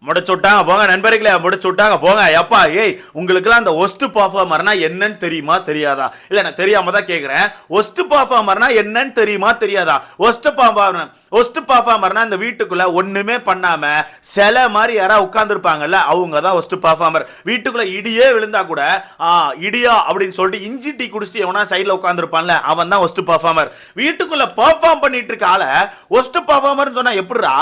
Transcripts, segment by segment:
முடிச்சு விட்டாங்க போங்க நண்பர்களே, முடிச்சு விட்டாங்க போங்க. எப்பா ஏய், உங்களுக்குலாம் அந்த ஒஸ்ட் பர்ஃபார்மர்னா என்னன்னு தெரியுமா தெரியாதா? இல்ல நான் தெரியாம தான் கேக்குறேன். ஒஸ்ட் பர்ஃபார்மர்னா என்னன்னு தெரியுமா தெரியாதா? ஒஸ்ட் பர்ஃபார்மர்னா இந்த வீட்டுக்குள்ள ஒண்ணுமே பண்ணாம சில மாதிரி யாராவது உட்கார்ந்துருப்பாங்கல்ல, அவங்க தான் ஒஸ்ட் பர்ஃபார்மர். வீட்டுக்குள்ள இடியே விழுந்தா கூட இடியா அப்படின்னு சொல்லிட்டு இஞ்சி டீ குடிச்சு எவனா சைட்ல உட்கார்ந்துருப்பான்ல, அவன் தான் ஒஸ்ட் பர்ஃபார்மர். வீட்டுக்குள்ள பெர்ஃபார்ம் பண்ணிட்டு இருக்க ஆள ஒஸ்ட் பர்ஃபார்மர் சொன்னா எப்படிடா?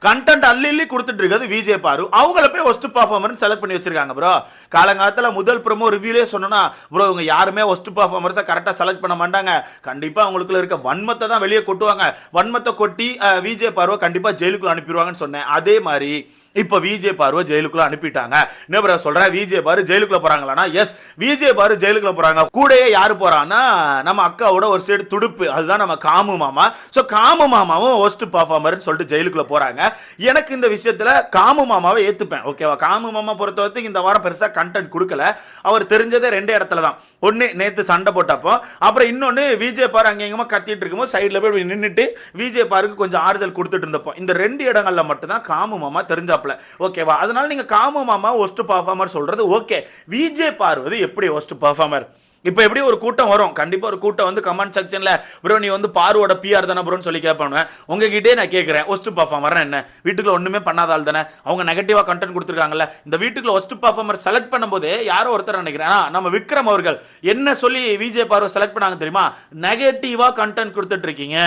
கண்டென்ட் அள்ளி கொடுத்துட்டு இருக்கிறது விஜய் பாரு, அவங்கள போய் ஒஸ்ட் பர்ஃபார்மர் செலக்ட் பண்ணி வச்சிருக்காங்க ப்ரோ. காலங்காலத்துல முதல் ப்ரோமோ ரிவ்யூலே சொன்னா ப்ரோ, இவங்க யாருமே ஒஸ்ட் பர்ஃபார்மர்ஸை கரெக்டா செலக்ட் பண்ண மாட்டாங்க, கண்டிப்பா அவங்களுக்குள்ள இருக்க வன்மத்தை தான் வெளியே கொட்டுவாங்க, வன்மத்தை கொட்டி விஜய் பார்வை கண்டிப்பா ஜெயிலுக்குள்ள அனுப்பிடுவாங்கன்னு சொன்னேன். அதே மாதிரி இப்ப விஜய் பார்வை ஜெயிலுக்குள்ள அனுப்பிட்டாங்க. என்ன ப்ரோ சொல்ற, விஜய் பாரு ஜெயிலுக்குள்ள போறாங்களா? எஸ், விஜய் பாரு ஜெயிலுக்குள்ள போறாங்க. கூடயே யாரு போறான்னா நம்ம அக்காவோட ஒரு சைடு துடுப்பு, அதுதான் நம்ம காமு மாமா. சோ காமு மாமாவும் ஒஸ்ட் பர்ஃபார்மர்னு சொல்லிட்டு ஜெயிலுக்குள்ள போறாங்க. எனக்கு இந்த விஷயத்துல காமு மாமாவை ஏத்துப்பேன், ஓகேவா? காமு மாமா பொறுத்தவரைக்கும் இந்த வாரம் பெருசா கண்டென்ட் கொடுக்கல. அவர் தெரிஞ்சதே ரெண்டே இடத்துல தான். ஒன்னு நேத்து சண்டை போட்டப்போ, அப்புறம் இன்னொன்னு விஜய் பாரு அங்க எங்கமா கத்திட்டு இருக்கும்போது சைட்ல போய் நின்னுட்டு விஜய் பாருக்கு கொஞ்சம் ஆறுதல் கொடுத்துட்டு இருந்தப்போ, இந்த ரெண்டு இடங்கள்ல மட்டும் தான் காமு மாமா தெரிஞ்ச ஓகேவா? அதனால நீங்க காமு மாமா ஒஸ்ட் பர்ஃபார்மர் சொல்றது ஓகே. விஜய் பார்வதி எப்படி ஒஸ்ட் பர்ஃபார்மர்? இப்போ எப்படி ஒரு கூட்டம் வரும், கண்டிப்பா ஒரு கூட்டம் வந்து கமெண்ட் செக்ஷன்ல ப்ரோ நீ வந்து பார்வோட பிஆர் தானே ப்ரோன்னு சொல்லி கேட்பானு. உங்ககிட்டே நான் கேட்கிறேன், ஒஸ்ட் பர்ஃபார்மர் என்ன? வீட்டுக்குள்ள ஒண்ணுமே பண்ணாத ஆள் தானே, அவங்க நெகட்டிவா கண்டென்ட் கொடுத்துருக்காங்கல்ல. இந்த வீட்டுக்குள்ள ஒஸ்ட் பர்ஃபார்மர் செலக்ட் பண்ணும்போது யாரோ ஒருத்தர் நினைக்கிறேன், நம்ம விக்ரம் அவர்கள் என்ன சொல்லி விஜய் பார்வை செலக்ட் பண்ணாங்க தெரியுமா? நெகட்டிவா கண்டென்ட் கொடுத்துட்டு இருக்கீங்க,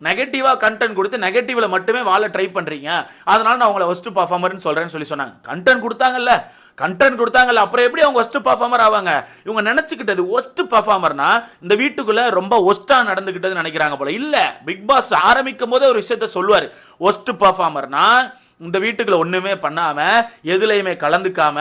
நெகட்டிவா கண்டென்ட் கொடுத்து நெகட்டிவ்ல மட்டுமே வாழ ட்ரை பண்றீங்க, அதனால நான் உங்களை ஒஸ்ட் பர்ஃபார்மர்னு சொல்றேன்னு சொல்லி சொன்னாங்க. கண்டென்ட் கொடுத்தாங்கல்ல, அப்புறம் எப்படி அவங்க ஒஸ்ட் பர்ஃபார்மர் ஆவாங்க? இவங்க நினைச்சுக்கிட்டது ஒஸ்ட் பர்ஃபார்மர்னா இந்த வீட்டுக்குள்ள ரொம்ப ஒஸ்டா நடந்துகிட்டது நினைக்கிறாங்க போல. இல்ல, பிக் பாஸ் ஆரம்பிக்கும் போதே ஒரு விஷயத்த சொல்லுவாரு, ஒஸ்ட் பர்ஃபார்மர்னா இந்த வீட்டுக்குள்ள ஒண்ணுமே பண்ணாம எதுலையுமே கலந்துக்காம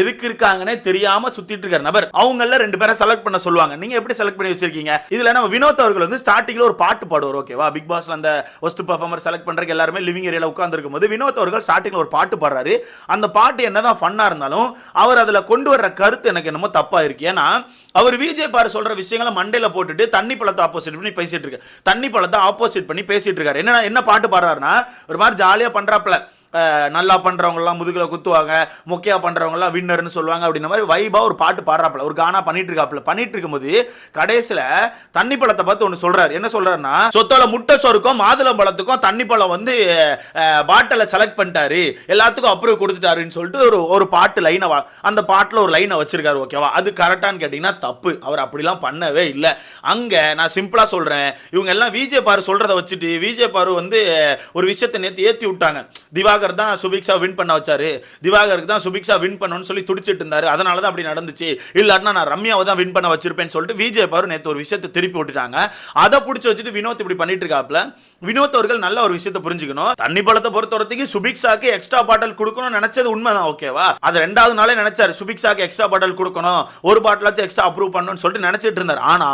எதுக்கு இருக்காங்கன்னே தெரியாம சுத்திட்டு இருக்கிற நபர். அவங்கள ரெண்டு பேரை செலக்ட் பண்ண சொல்லுவாங்க. நீங்க எப்படி செலக்ட் பண்ணி வச்சிருக்கீங்க? இதுல நம்ம வினோத் அவர்கள் வந்து ஸ்டார்டிங்ல ஒரு பாட்டு பாடுவார், ஓகேவா? பிக் பாஸ்ல அந்த ஒஸ்ட் பர்ஃபார்மர் செலக்ட் பண்றதுக்கு எல்லாருமே லிவிங் ஏரியால உட்கார்ந்து இருக்கும்போது வினோத் அவர்கள் ஸ்டார்டிங்ல ஒரு பாட்டு பாடுறாரு. அந்த பாட்டு என்னதான் ஃபன்னா இருந்தாலும் அவர் அதுல கொண்டு வர்ற கருத்து எனக்கு என்னமோ தப்பா இருக்கு. ஏன்னா அவர் விஜய் பாரு சொல்ற விஷயங்களை மண்டையில போட்டுட்டு தண்ணி பழத்தை ஆப்போசிட் பண்ணி பேசிட்டு இருக்காரு. தண்ணி பழத்தை ஆப்போசிட் பண்ணி பேசிட்டு இருக்காரு. என்ன பாட்டு பாடுறாருன்னா, ஒரு மாதிரி ஜாலியா பண்றாப்ல, நல்லா பண்றவங்கலாம் முதுகுல குத்துவாங்க, மொக்கையா பண்றவங்கலாம் வின்னர்னு சொல்லுவாங்க அப்படின்ற மாதிரி வைபா ஒரு பாட்டு பாடுறாப்ல, ஒரு கானா பண்ணிட்டு இருக்கும்போது கடைசியில தண்ணி பழத்தை பார்த்து ஒன்று சொல்றாரு. என்ன சொல்றாருன்னா, சொத்தோல முட்டை சோறுக்கும் மாதுளம் பழத்துக்கும் தண்ணி பழம் வந்து பாட்டில செலக்ட் பண்ணிட்டாரு, எல்லாத்துக்கும் அப்ரூவ் கொடுத்துட்டாருன்னு சொல்லிட்டு ஒரு பாட்டு லைனை, அந்த பாட்டில் ஒரு லைனை வச்சிருக்காரு, ஓகேவா? அது கரெக்டான்னு கேட்டீங்கன்னா தப்பு. அவர் அப்படிலாம் பண்ணவே இல்லை. அங்க நான் சிம்பிளா சொல்றேன், இவங்க எல்லாம் விஜய் பாரு சொல்றதை வச்சுட்டு விஜய் பாரு வந்து ஒரு விஷயத்தை நேற்று ஏற்றி விட்டாங்க. திவாகர் தான் சுபிக்ஷா வின் பண்ண வச்சாரு, திவாகருக்கு தான் சுபிக்ஷா வின் பண்ணணும்னு சொல்லி துடிச்சிட்டு இருந்தாரு, அதனால தான் அப்படி நடந்துச்சு, இல்லாட்டினா நான் ரம்யாவை தான் வின் பண்ண வச்சிருப்பேன்னு சொல்லிட்டு விஜய் பாரு நேற்று ஒரு விஷயத்தை திருப்பி விட்டுட்டாங்க. அதை பிடிச்சி வச்சுட்டு வினோத் இப்படி பண்ணிட்டு இருக்காப்ல. வினோத் அவர்கள் நல்ல ஒரு விஷயத்தை புரிஞ்சுக்கணும். தண்ணி பழத்தை பொறுத்தவரைக்கும் சுபிக்ஷாக்கு எக்ஸ்ட்ரா பாட்டில் கொடுக்கணும்னு நினைச்சது உண்மைதான், ஓகேவா? அது ரெண்டாவது நாளே நினைச்சாரு, சுபிக்ஷாக்கு எக்ஸ்ட்ரா பாட்டில் கொடுக்கணும், ஒரு பாட்டிலாச்சும் எக்ஸ்ட்ரா அப்ரூவ் பண்ணணும்னு சொல்லிட்டு நினைச்சிட்டு இருந்தார். ஆனா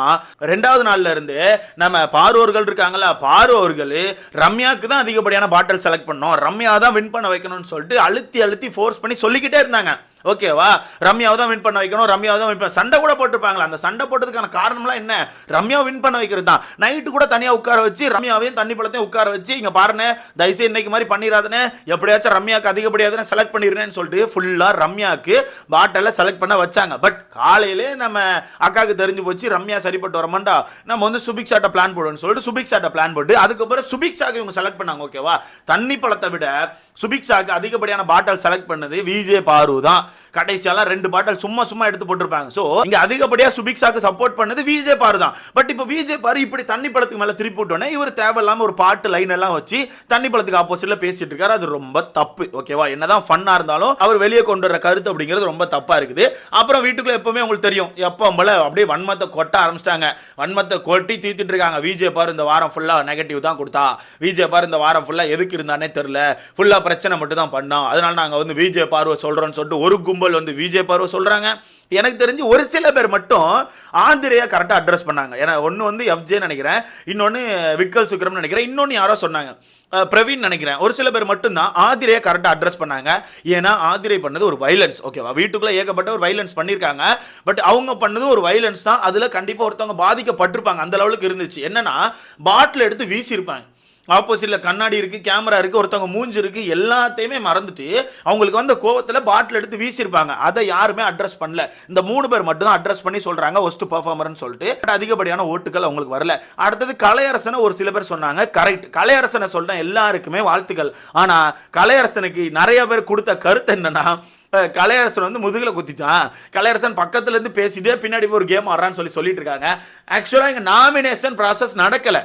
ரெண்டாவது நாள்ல இருந்து நம்ம பார்வர்கள் இருக்காங்களா, பார்வர்கள் ரம்யாக்கு தான் அதிகப்படியான பாட்டில் செலக்ட் பண்ணோம், ரம்யா தான் வின் பண்ண வைக்கணும்னு சொல்லிட்டு அழுத்தி ஃபோர்ஸ் பண்ணி சொல்லிக்கிட்டே இருந்தாங்க, ஓகேவா? ரம்யாவை தான் வின் பண்ண வைக்கணும், ரம்யாவை தான் வின் பண்ண, சண்டை கூட போட்டுருப்பாங்களா. அந்த சண்டை போட்டதுக்கான காரணம்லாம் என்ன? ரம்யாவை வின் பண்ண வைக்கிறது தான். நைட்டு கூட தனியாக உட்கார வச்சு ரம்யாவையும் தண்ணி பழத்தையும் உட்கார வச்சு, இங்க பாருங்க தயவுசெய்து இன்னைக்கு மாதிரி பண்ணிடாதுன்னு, எப்படியாச்சும் ரம்யாவுக்கு அதிகப்படியாதுன்னு செலக்ட் பண்ணிடுறேன்னு சொல்லிட்டு ஃபுல்லா ரம்யாவுக்கு பாட்டில செலக்ட் பண்ண வச்சாங்க. பட் காலையிலே நம்ம அக்காவுக்கு தெரிஞ்சு போச்சு ரம்யா சரிப்பட்டு வரமாண்டா, நம்ம வந்து சுபிக்ஷாட்ட பிளான் போடுவோம்னு சொல்லிட்டு சுபிக்ஷாட்ட பிளான் போட்டு அதுக்கப்புறம் சுபிக்ஷாக்கு இவங்க செலக்ட் பண்ணாங்க, ஓகேவா? தண்ணி பழத்தை விட சுபிக்ஷாக்கு அதிகப்படியான பாட்டில் செலக்ட் பண்ணது விஜய் பாரு தான். கடைசியால ரெண்டு பாட்டில் சும்மா எடுத்து போட்டுருப்பாங்க. சோ இங்க அதிகப்படியா சுபிக்ஷாக்கு சப்போர்ட் பண்ணது விஜய் பாரு தான். பட் இப்போ விஜய் பாரு இப்படி தண்ணி பழத்துக்கு மேல திருப்பி விட்டோன்னே இவர் தேவையில்லாம ஒரு பாட்டு லைன் எல்லாம் வச்சு தண்ணி பழத்துக்கு ஆப்போசிட்ல பேசிட்டு இருக்காரு. அது ரொம்ப தப்பு, ஓகேவா? என்னதான் ஃபன்னா இருந்தாலும் அவர் வெளியே கொண்டு வர கருத்து அப்படிங்கிறது ரொம்ப தப்பா இருக்குது. அப்புறம் வீட்டுக்குள்ள எப்பவுமே உங்களுக்கு தெரியும், எப்போ அப்படியே வன்மத்தை கொட்ட ஆரம்பிச்சிட்டாங்க, வன்மத்தை கொட்டி தீர்த்துட்டு இருக்காங்க. விஜய் பாரு இந்த வாரம் ஃபுல்லா நெகட்டிவ் தான் கொடுத்தா, விஜய் பாரு இந்த வாரம் ஃபுல்லா எதுக்கு இருந்தானே தெரியல, ஃபுல்லா பிரச்சனை மட்டும் தான் பண்ணோம், அதனால நாங்க வந்து விஜய் பார்வை சொல்றோம்னு சொல்லிட்டு ஒரு கும்பல் வந்து விஜய் பார்வை சொல்றாங்க. எனக்கு தெரிஞ்சு ஒரு சில பேர் மட்டும் ஆந்திரையா கரெக்டா அட்ரஸ் பண்ணாங்க. ஏன்னா ஒன்னு வந்து எஃப்ஜே நினைக்கிறேன், இன்னொன்னு விக்கல் சுக்ரம் நினைக்கிறேன், இன்னொன்னு யாரோ சொன்னாங்க பிரவீன் நினைக்கிறேன். ஒரு சில பேர் மட்டும் தான் ஆதிரையை கரெக்டாக அட்ரஸ் பண்ணாங்க. ஏன்னா ஆதிரை பண்ணது ஒரு வைலன்ஸ், ஓகேவா? வீட்டுக்குள்ள ஏகப்பட்ட ஒரு வைலன்ஸ் பண்ணியிருக்காங்க. பட் அவங்க பண்ணது ஒரு வைலன்ஸ் தான். அதில் கண்டிப்பாக ஒருத்தவங்க பாதிக்கப்பட்டிருப்பாங்க, அந்த லெவலுக்கு இருந்துச்சு. என்னன்னா பாட்டில் எடுத்து வீசியிருப்பாங்க. ஆப்போசிட்ல கண்ணாடி இருக்கு, கேமரா இருக்கு, ஒருத்தவங்க மூஞ்சி இருக்கு, எல்லாத்தையுமே மறந்துட்டு அவங்களுக்கு வந்து கோவத்துல பாட்டில் எடுத்து வீசியிருப்பாங்க. அதை யாருமே அட்ரஸ் பண்ணல. இந்த 3 பேர் மட்டும் தான் அட்ரஸ் பண்ணி சொல்றாங்க ஒஸ்ட் பெர்ஃபார்மர்னு சொல்லிட்டு. அதிகப்படியான ஓட்டுகள் அவங்களுக்கு வரல. அடுத்தது கலையரசனை ஒரு சில பேர் சொன்னாங்க. கரெக்ட், கலையரசனை சொல்ற எல்லாருக்குமே வாழ்த்துக்கள். ஆனா கலையரசனுக்கு நிறைய பேர் கொடுத்த கருத்து என்னன்னா, கலையரசன் வந்து முதுகுல குத்திட்டான், கலையரசன் பக்கத்துல இருந்து பேசிட்டே பின்னாடி ஒரு கேம் ஆடுறான்னு சொல்லிட்டு இருக்காங்க. ஆக்சுவலா இங்க நாமினேஷன் ப்ராசஸ் நடக்கல.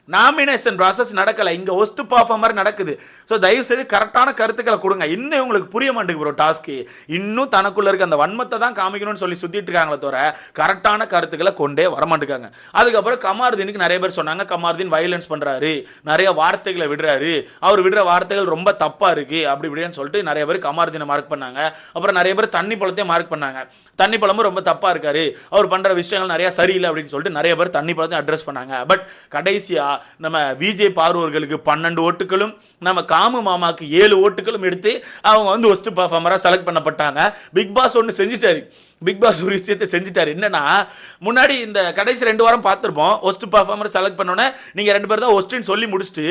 நாமினேஷன் ப்ராசஸ் நடக்கல, இங்க ஒஸ்ட் பெர்ஃபார்மர் நடக்குது. ஸோ தயவு செய்து கரெக்டான கருத்துக்களை கொடுங்க. இன்னும் உங்களுக்கு புரிய மாட்டேங்குது ப்ரோ டாஸ்க்கு. இன்னும் தனக்குள்ள இருக்க அந்த வன்மத்தை தான் காமிக்கணும்னு சுத்திட்டு இருக்காங்களே தவிர கரெக்டான கருத்துக்களை கொண்டே வரமாட்டேங்காங்க. அதுக்கப்புறம் கமாருதீனுக்கு நிறைய பேர் சொன்னாங்க, கமாருதீன் வயலன்ஸ் பண்றாரு, நிறைய வார்த்தைகளை விடுறாரு, அவர் விடுற வார்த்தைகள் ரொம்ப தப்பா இருக்கு அப்படி இப்படின்னு சொல்லிட்டு நிறைய பேர் கமாருதீனை மார்க் பண்ணாங்க. அப்புறம் நிறைய பேர் தண்ணி பழத்தையும் மார்க் பண்ணாங்க. தண்ணி பழமும் ரொம்ப தப்பா இருக்காரு, அவர் பண்ற விஷயங்கள் நிறைய சரியில்லை அப்படின்னு சொல்லிட்டு நிறைய பேர் தண்ணி பழத்தையும் அட்ரஸ் பண்ணாங்க. பட் கடைசியா நம்ம விஜய் பார்வர்களுக்கு 12 ஓட்டுகளும் நம்ம காமு மாமாக்கு 7 ஓட்டுகளும் எடுத்து அவங்க வந்து ஒஸ்ட் பெர்ஃபார்மரா செலக்ட் பண்ணப்பட்டாங்க. பிக் பாஸ் ஒன்று செஞ்சுட்டாரு. பிக் பாஸ் ஒரு விஷயத்தை செஞ்சுட்டாரு. என்னன்னா, முன்னாடி இந்த கடைசி 2 வாரம் பார்த்துருப்போம். ஒஸ்ட் பெர்ஃபார்மர் செலக்ட் பண்ணோன்னே நீங்க 2 பேர் தான் ஒஸ்ட்னு சொல்லி முடிச்சுட்டு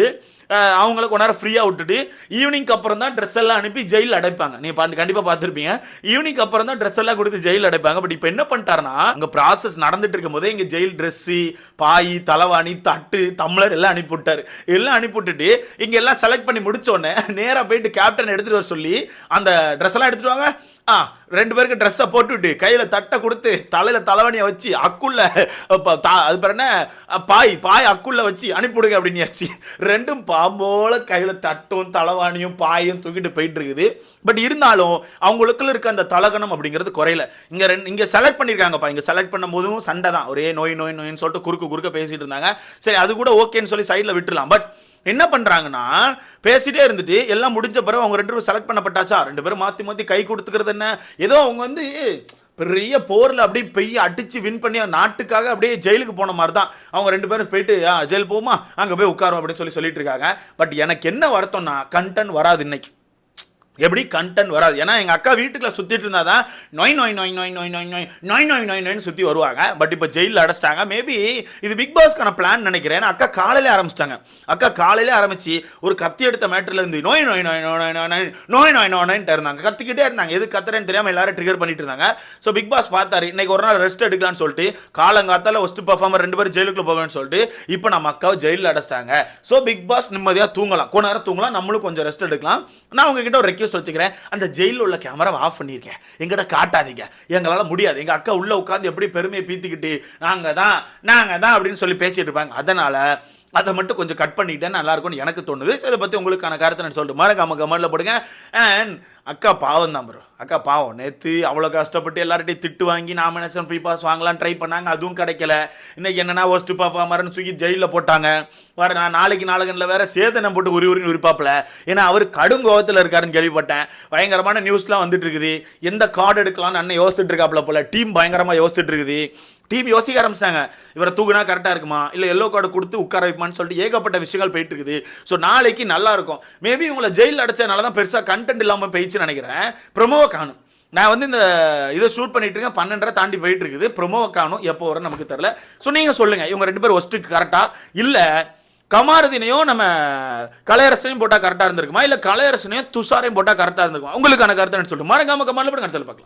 அவங்கள கொஞ்ச நேரம் ஃப்ரீயாக விட்டுட்டு ஈவினிங் அப்புறம் தான் ட்ரெஸ் எல்லாம் அனுப்பி ஜெயில் அடைப்பாங்க. நீங்கள் கண்டிப்பாக பார்த்துருப்பீங்க. ஈவினிங் அப்புறம் தான் ட்ரெஸ் எல்லாம் கொடுத்து ஜெயில் அடைப்பாங்க. பட் இப்போ என்ன பண்ணிட்டாருன்னா, அங்கே ப்ராசஸ் நடந்துட்டு இருக்கும் போதே இங்கே ஜெயில் ட்ரெஸ்ஸு, பாய், தலவாணி, தட்டு, டம்ளர் எல்லாம் அனுப்பிவிட்டாரு. எல்லாம் அனுப்பிவிட்டுட்டு இங்கே எல்லாம் செலக்ட் பண்ணி முடிச்சோடனே நேராக போயிட்டு கேப்டன் எடுத்துகிட்டு வர சொல்லி அந்த ட்ரெஸ் எல்லாம் எடுத்துட்டு வாங்க, 2 பேருக்கு ட்ரெஸ்ஸை போட்டுவிட்டு கையில் தட்டை கொடுத்து தலையில் தலைவணியை வச்சு அக்குள்ள அது பேர் என்ன பாய் அக்குள்ள வச்சு அனுப்பிவிடுங்க அப்படின்னு ரெண்டும் பாம்போல கையில் தட்டும் தலைவாணியும் பாயும் தூக்கிட்டு போயிட்டு இருக்குது. பட் இருந்தாலும் அவங்களுக்குள்ள இருக்க அந்த தலகணம் அப்படிங்கிறது குறையல. இங்கே செலக்ட் பண்ணியிருக்காங்கப்பா. இங்கே செலக்ட் பண்ணும் போதும் சண்டை தான், ஒரே நோயின்னு சொல்லிட்டு குறுக்க பேசிட்டு இருந்தாங்க. சரி, அது கூட ஓகேன்னு சொல்லி சைடில் விட்டுலாம். பட் என்ன பண்றாங்கன்னா, பேசிட்டே இருந்துட்டு எல்லாம் முடிஞ்ச பிறகு அவங்க 2 பேரும் செலக்ட் பண்ணப்பட்டாச்சா, 2 பேரும் மாத்தி கை கொடுத்துக்கிறது என்ன, ஏதோ அவங்க வந்து பெரிய போரில் அப்படியே பெய்ய அடிச்சு வின் பண்ணி நாட்டுக்காக அப்படியே ஜெயிலுக்கு போன மாதிரி தான். அவங்க 2 பேரும் போயிட்டு ஜெயில் போமா அங்கே போய் உட்காரும் அப்படின்னு சொல்லிட்டு இருக்காங்க. பட் எனக்கு என்ன வருத்தம்னா, கண்டென்ட் வராது இன்னைக்கு. எப்படி கண்டென்ட் வராது? ஏன்னா எங்கள் அக்கா வீட்டுக்குள்ள சுற்றிட்டு இருந்தால் தான் நோய் சுற்றி வருவாங்க. பட் இப்போ ஜெயிலில் அடைச்சிட்டாங்க. மேபி இது பிக் பாஸ்க்கான பிளான் நினைக்கிறேன். அக்கா காலையிலே ஆரம்பிச்சிட்டாங்க. அக்கா காலையிலே ஆரம்பிச்சு ஒரு கத்தி எடுத்த மேட்டர்ல இருந்து நோய் இருந்தாங்க, கத்திக்கிட்டே இருந்தாங்க. எது கத்துறேன்னு தெரியாமல் எல்லாரும் ட்ரிகர் பண்ணிட்டு இருந்தாங்க. ஸோ பிக் பாஸ் பார்த்தாரு, இன்னைக்கு ஒரு நாள் ரெஸ்ட் எடுக்கலாம்னு சொல்லிட்டு காலங்காத்தால ஒஸ்ட் பெர்ஃபார்மர் 2 பேரும் ஜெயிலுக்குள்ள போவேன்னு சொல்லிட்டு இப்போ நம்ம அக்காவை ஜெயிலில் அடைச்சிட்டாங்க. ஸோ பிக் பாஸ் நிம்மதியாக தூங்கலாம், கொஞ்ச நேரம் தூங்கலாம், நம்மளும் கொஞ்சம் ரெஸ்ட் எடுக்கலாம். நான் உங்ககிட்ட ஒரு வச்சுக்கிறேன், அந்த ஜெயிலில் உள்ள கேமரா ஆஃப் பண்ணிருக்கேன், எங்கிட்ட காட்டாதீங்க, எங்களால முடியாது. எங்க அக்கா உள்ள உட்காந்து எப்படி பெருமையை பீத்திக்கிட்டு நாங்க தான் அப்படின்னு சொல்லி பேசிட்டு இருப்பாங்க. அதனால அதை மட்டும் கொஞ்சம் கட் பண்ணிக்கிட்டேன்னு நல்லா இருக்கும்னு எனக்கு தோணுது. இதை பற்றி உங்களுக்கான கருத்தை நான் சொல்லிட்டு மறக்காம கமெண்ட்ல போடுங்க. அண்ட் அக்கா பாவம் தான் ப்ரோ, அக்கா பாவம். நேற்று அவ்வளோ கஷ்டப்பட்டு எல்லார்ட்டையும் திட்டு வாங்கி நாமினேஷன் ஃப்ரீ பாஸ் வாங்கலாம் ட்ரை பண்ணாங்க, அதுவும் கிடைக்கல. இன்னைக்கு என்னன்னா ஒஸ்ட் பெர்ஃபார்மர்னு தூக்கி ஜெயிலில் போட்டாங்க. வர நாளைக்கு நாளைக்குல வேற சேதனம் போட்டு உரிப்பாப்பில். ஏன்னா அவர் கடும் கோவத்தில் இருக்காருன்னு கேள்விப்பட்டேன். பயங்கரமான நியூஸ்லாம் வந்துட்டு இருக்குது. எந்த கார்டு எடுக்கலாம்னு அண்ணன் யோசிச்சுட்டு இருக்காப்புல போல. டீம் பயங்கரமாக யோசிச்சுட்டு இருக்குது. டீம் யோசிக்க ஆரம்பிச்சிட்டாங்க, இவரை தூக்குனா கரெக்டாக இருக்குமா, இல்லை எல்லோ கார்டு கொடுத்து உட்கார வைப்பான்னு சொல்லிட்டு ஏகப்பட்ட விஷயங்கள் போயிட்டு இருக்குது. ஸோ நாளைக்கு நல்லா இருக்கும். மேபி உங்களை ஜெயிலில் அடைச்சதுனால தான் பெருசாக கண்டென்ட் இல்லாமல் போயிடுச்சுன்னு நினைக்கிறேன். ப்ரொமோவை காணும். நான் வந்து இந்த இதை ஷூட் பண்ணிட்டு இருக்கேன், 12:30 தாண்டி போயிட்டு இருக்குது. ப்ரொமோவை காணும், எப்போ வரும் நமக்கு தெரியல. ஸோ நீங்கள் சொல்லுங்கள், இவங்க 2 பேர் ஒஸ்ட்டுக்கு கரெக்டாக இல்லை கமாருதீனையும் நம்ம கலையரசனையும் போட்டால் கரெக்டாக இருந்திருக்குமா, இல்லை கலையரசனையும் துஷாரையும் போட்டால் கரெக்டாக இருந்திருக்குமா? உங்களுக்கான கருத்தை சொல்லிட்டு மறக்காம கமெண்ட்ல போட்டு கருத்தில் பார்க்கலாம்.